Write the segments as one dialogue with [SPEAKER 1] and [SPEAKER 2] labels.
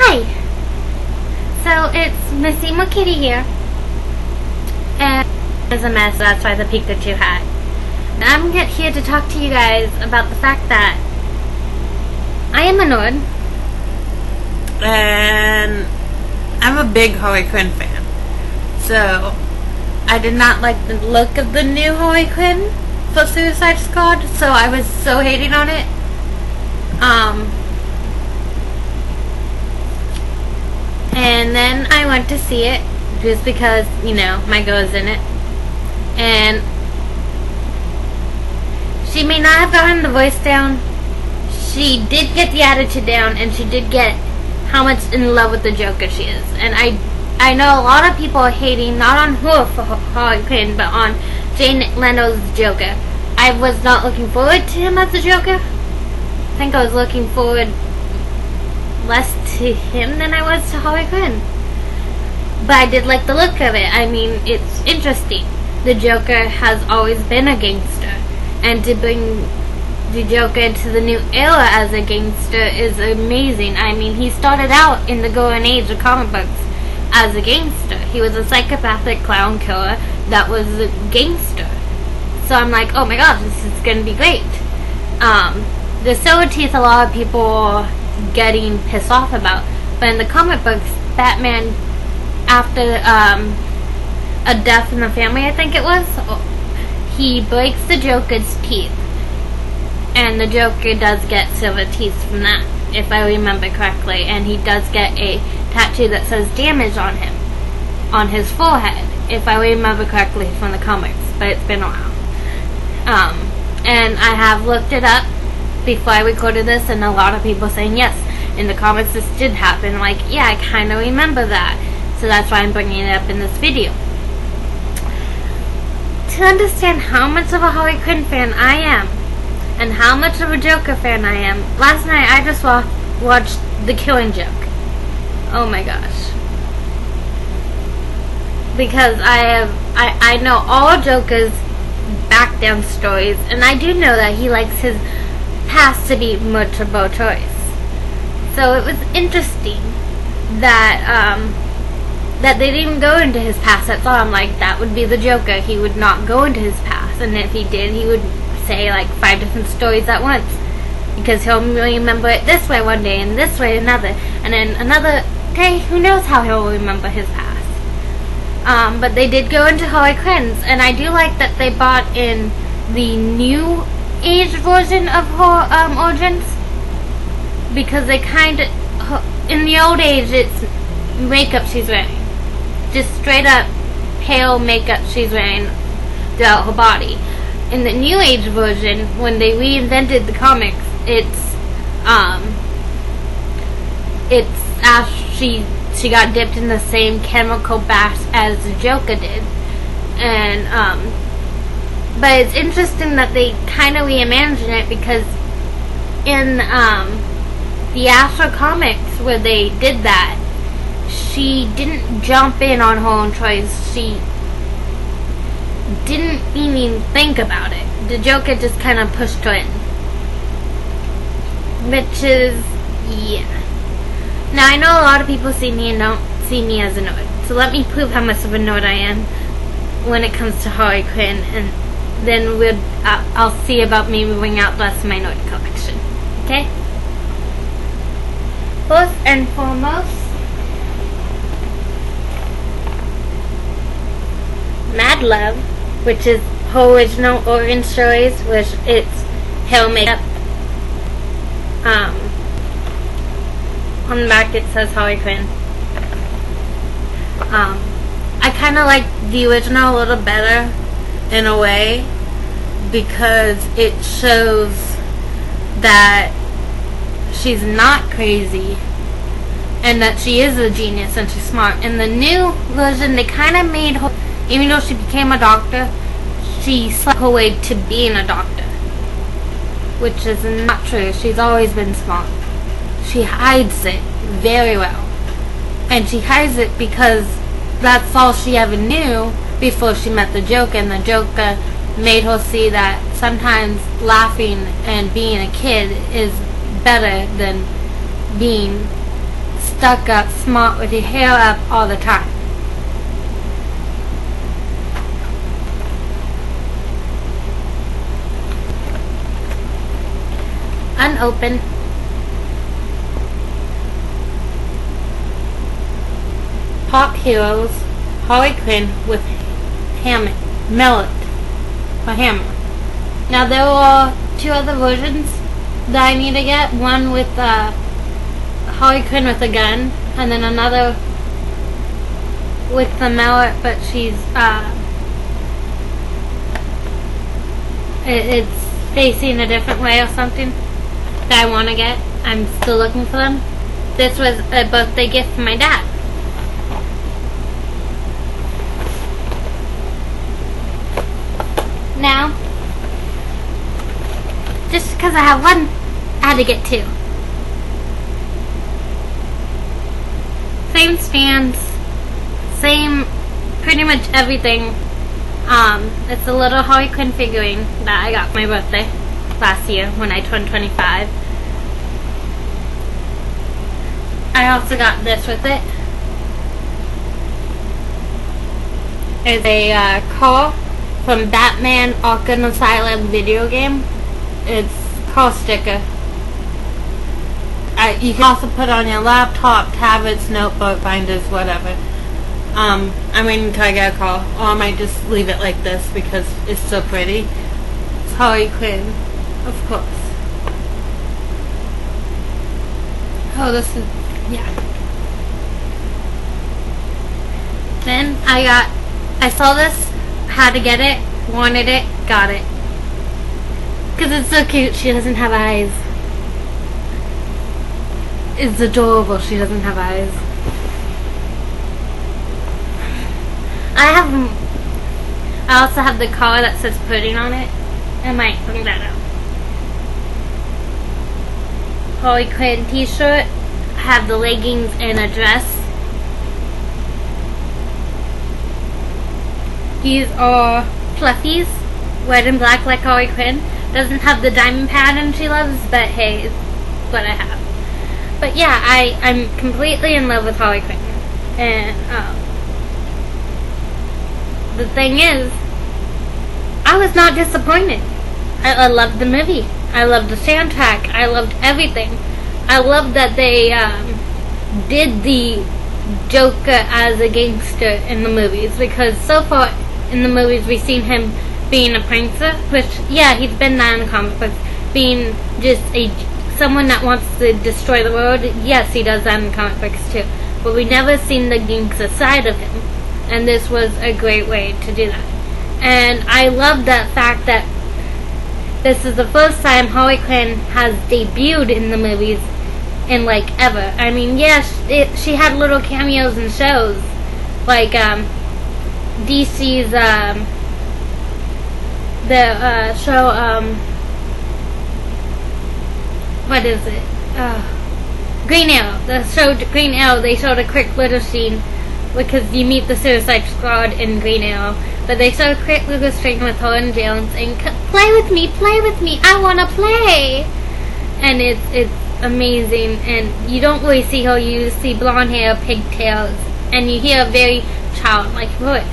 [SPEAKER 1] Hi! So it's Miss Emo Kitty here. And it's a mess, that's why the Pikachu hat. And I'm here to talk to you guys about the fact that I am annoyed.
[SPEAKER 2] And I'm a big Harley Quinn fan. So I did not like the look of the new Harley Quinn for Suicide Squad, so I was so hating on it. And then I went to see it just because, you know, my girl's in it. And she may not have gotten the voice down. She did get the attitude down, and she did get how much in love with the Joker she is. And I know a lot of people are hating, not on her for Harley Quinn, but on Jane Leno's Joker. I was not looking forward to him as the Joker. I think I was looking forward less to him than I was to Harley Quinn. But I did like the look of it. I mean, it's interesting. The Joker has always been a gangster, and to bring the Joker into the new era as a gangster is amazing. I mean, he started out in the golden age of comic books as a gangster. He was a psychopathic clown killer that was a gangster. So I'm like, oh my gosh, this is going to be great. The silver teeth, a lot of people are getting pissed off about. But in the comic books, Batman, after a death in the family, I think it was, he breaks the Joker's teeth. And the Joker does get silver teeth from that, if I remember correctly. And he does get a tattoo that says damage on him, on his forehead, if I remember correctly from the comics, but it's been a while. And I have looked it up before I recorded this, and a lot of people saying yes, in the comics this did happen. Like, yeah, I kind of remember that, so that's why I'm bringing it up in this video. To understand how much of a Harley Quinn fan I am, and how much of a Joker fan I am, last night I just watched The Killing Joke. Oh my gosh. Because I know all Joker's back down stories, and I do know that he likes his past to be multiple choice. So it was interesting that that they didn't go into his past. That's all. I'm like, that would be the Joker. He would not go into his past, and if he did, he would say like 5 different stories at once, because he'll remember it this way one day and this way another, and then another day, who knows how he'll remember his past. But they did go into Harley Quinn's, and I do like that they brought in the new age version of her origins, because they kind of, in the old age, it's makeup she's wearing, just straight up pale makeup she's wearing throughout her body. In the new age version, when they reinvented the comics, it's as she got dipped in the same chemical bath as the Joker did. And but it's interesting that they kind of reimagine it, because in the Astro comics where they did that, she didn't jump in on her own choice. She didn't even think about it. The Joker just kind of pushed her in. Which is, yeah. Now, I know a lot of people see me and don't see me as a nerd. So let me prove how much of a nerd I am when it comes to Harley Quinn. And then I'll see about me moving out the rest of my nerd collection. Okay? First and foremost, Mad Love, which is her original origin stories, which it's hair makeup. On the back it says Harley Quinn. I kind of like the original a little better in a way, because it shows that she's not crazy and that she is a genius and she's smart. In the new version, they kind of made her, even though she became a doctor, she slept her way to being a doctor, which is not true. She's always been smart. She hides it very well, and she hides it because that's all she ever knew before she met the Joker, and the Joker made her see that sometimes laughing and being a kid is better than being stuck up, smart with your hair up all the time. Unopened. Pop Heroes, Harley Quinn with Mallet, or hammer. Now there are 2 other versions that I need to get. One with Harley Quinn with a gun, and then another with the mallet, but she's it's facing a different way or something that I want to get. I'm still looking for them. This was a birthday gift from my dad. Now, just because I have one, I had to get 2. Same stands, same pretty much everything. It's a little Harley Quinn figurine that I got for my birthday last year when I turned 25. I also got this with it. It's a car from Batman Arkham Asylum video game. It's car sticker. You can also put on your laptop, tablets, notebook, binders, whatever. I'm waiting until I get a call, or I might just leave it like this because it's so pretty. It's Harley Quinn, of course. Oh, this is, yeah. Then I saw this, had to get it, wanted it, got it. Because it's so cute, she doesn't have eyes. It's adorable, she doesn't have eyes. I also have the collar that says pudding on it. I might bring that out. Harley Quinn t-shirt. I have the leggings and a dress. These are fluffies, red and black like Harley Quinn. Doesn't have the diamond pattern she loves, but hey, it's what I have. But yeah, I'm completely in love with Harley Quinn. And the thing is, I was not disappointed. I loved the movie. I loved the soundtrack. I loved everything. I loved that they did the Joker as a gangster in the movies, because so far in the movies we've seen him being a prankster, which, yeah, he's been that in the comic books, being just someone that wants to destroy the world. Yes, he does that in comic books too, but we never seen the gangster side of him, and this was a great way to do that. And I love that fact that this is the first time Harley Quinn has debuted in the movies in like ever. I mean, yes, she had little cameos in shows, like DC's the show, what is it? Green Arrow. The show Green Arrow, they showed a quick little scene because you meet the Suicide Squad in Green Arrow. But they showed a quick little scene with her and Jill saying, play with me, I want to play! And it's amazing, and you don't really see her. You see blonde hair, pigtails, and you hear a very childlike voice.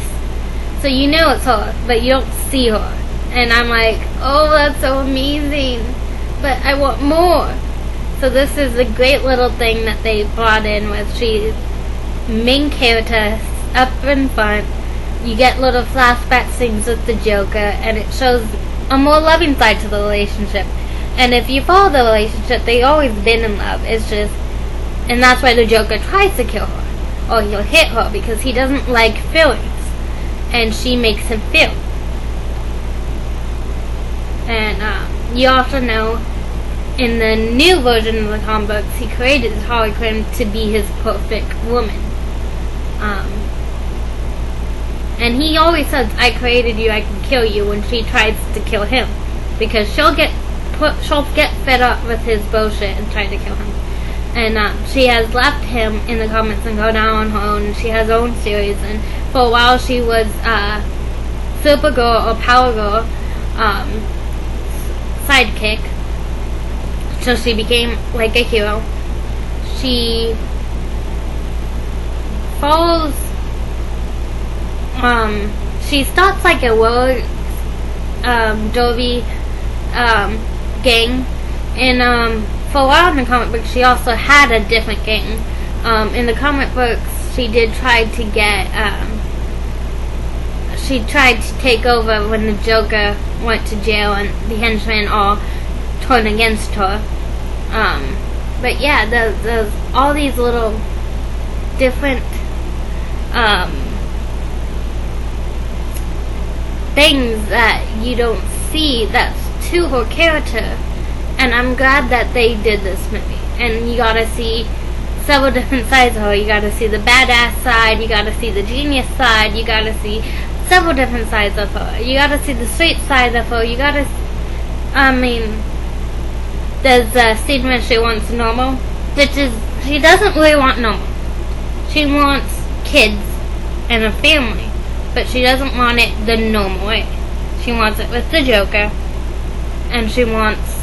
[SPEAKER 2] So you know it's her, but you don't see her. And I'm like, oh, that's so amazing, but I want more. So this is a great little thing that they brought in with she's main character up in front. You get little flashback scenes with the Joker, and it shows a more loving side to the relationship. And if you follow the relationship, they've always been in love. It's just, and that's why the Joker tries to kill her, or he'll hit her, because he doesn't like feelings, and she makes him feel. And you also know, in the new version of the comic books, he created Harley Quinn to be his perfect woman. And he always says, I created you, I can kill you, when she tries to kill him. Because she'll get fed up with his bullshit and try to kill him. And she has left him in the comments and go down on her own. She has her own series. And for a while she was Supergirl or Power Girl sidekick. So she became like a hero. She follows, she starts like a roller derby gang, and for a while in the comic books she also had a different gang. In the comic books she did try to get, she tried to take over when the Joker went to jail and the henchmen all turned against her. But yeah, there's all these little different things that you don't see that's to her character, and I'm glad that they did this movie. And you gotta see several different sides of her. You gotta see the badass side, you gotta see the genius side, you gotta see several different sides of her. You gotta see the sweet side of her. You gotta, there's a scene where she wants normal, which is, she doesn't really want normal. She wants kids and a family, but she doesn't want it the normal way. She wants it with the Joker, and she wants,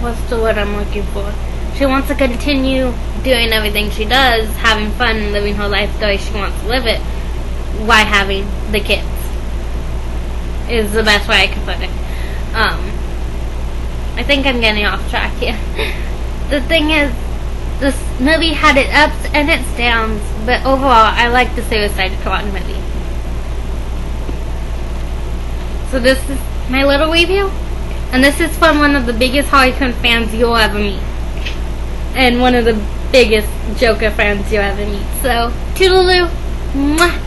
[SPEAKER 2] what's the word I'm looking for? She wants to continue doing everything she does, having fun, living her life the way she wants to live it, while having the kids. Is the best way I can put it. I think I'm getting off track here. The thing is, this movie had its ups and its downs, but overall, I like the Suicide Squad movie. So this is my little review, and this is from one of the biggest Harley Quinn fans you'll ever meet, and one of the biggest Joker fans you'll ever meet. So, toodaloo, mwah.